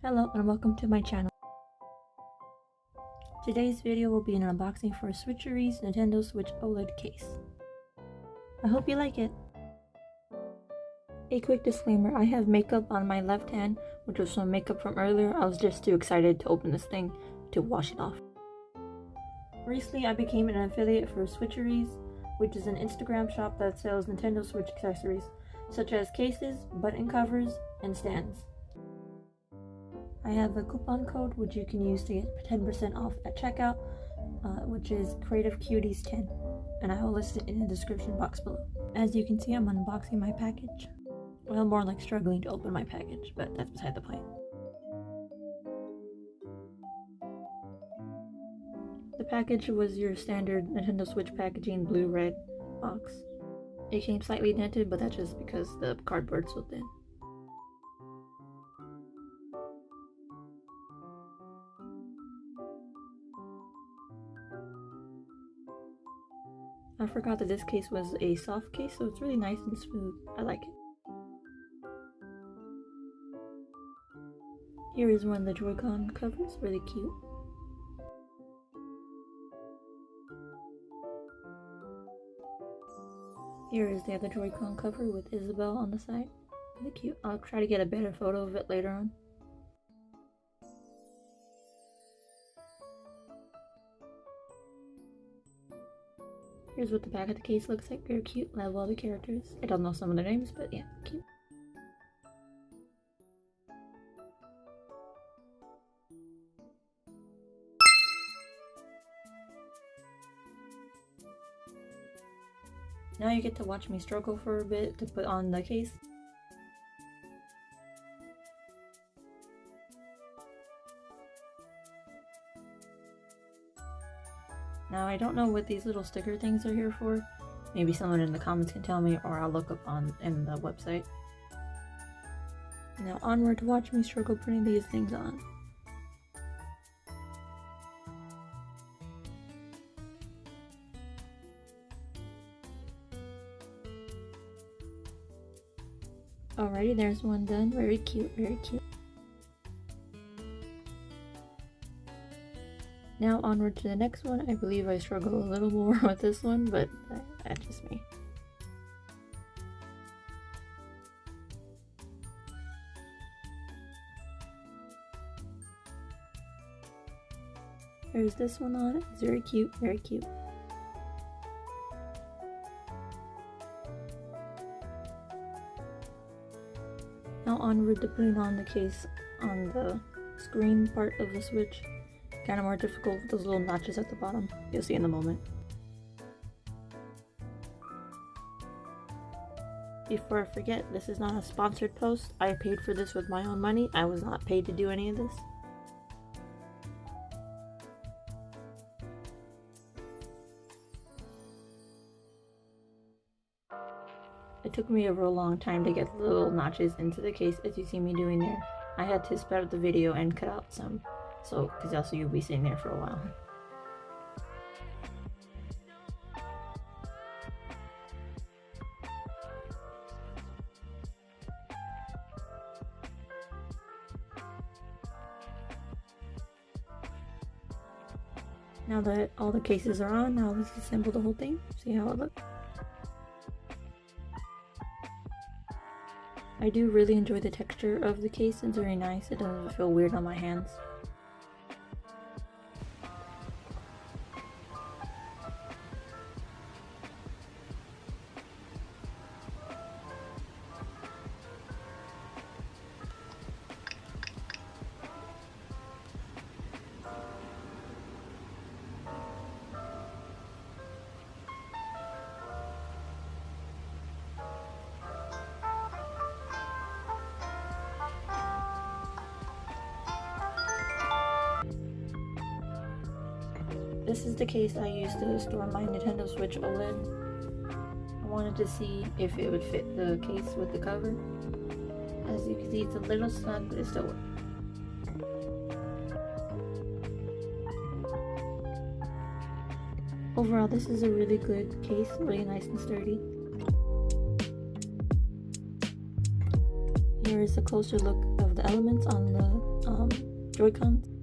Hello and welcome to my channel. Today's video will be an unboxing for Switcheries Nintendo Switch OLED case. I hope you like it. A quick disclaimer, I have makeup on my left hand, which was some makeup from earlier. I was just too excited to open this thing to wash it off. Recently I became an affiliate for Switcheries, which is an Instagram shop that sells Nintendo Switch accessories, such as cases, button covers, and stands. I have a coupon code which you can use to get 10% off at checkout, which is CreativeCuties10, and I will list it in the description box below. As you can see, I'm unboxing my package. Well, more like struggling to open my package, but that's beside the point. The package was your standard Nintendo Switch packaging blue-red box. It came slightly dented, but that's just because the cardboard's so thin. I forgot that this case was a soft case, so it's really nice and smooth. I like it. Here is one of the Joy-Con covers, really cute. Here is the other Joy-Con cover with Isabelle on the side. Really cute. I'll try to get a better photo of it later on. Here's what the back of the case looks like. Very cute. I love all the characters. I don't know some of their names, but yeah, cute. Now you get to watch me struggle for a bit to put on the case. Now I don't know what these little sticker things are here for. Maybe someone in the comments can tell me, or I'll look up in the website. Now onward to watch me struggle putting these things on. Alrighty, there's one done. Very cute, very cute. Now onward to the next one. I believe I struggle a little more with this one, but that's just me. There's this one on it. It's very cute, very cute. Now onward to putting on the case on the screen part of the Switch. Kind of more difficult with those little notches at the bottom. You'll see in a moment. Before I forget, this is not a sponsored post. I paid for this with my own money. I was not paid to do any of this. It took me a real long time to get the little notches into the case, as you see me doing there. I had to sped up the video and cut out some, so because also you'll be sitting there for a while. Now that all the cases are on, now let's assemble the whole thing. See how it looks. I do really enjoy the texture of the case. It's very nice. It doesn't feel weird on my hands. This is the case I used to store my Nintendo Switch OLED. I wanted to see if it would fit the case with the cover. As you can see, it's a little snug, but it still works. Overall, this is a really good case, really nice and sturdy. Here is a closer look of the elements on the Joy-Cons.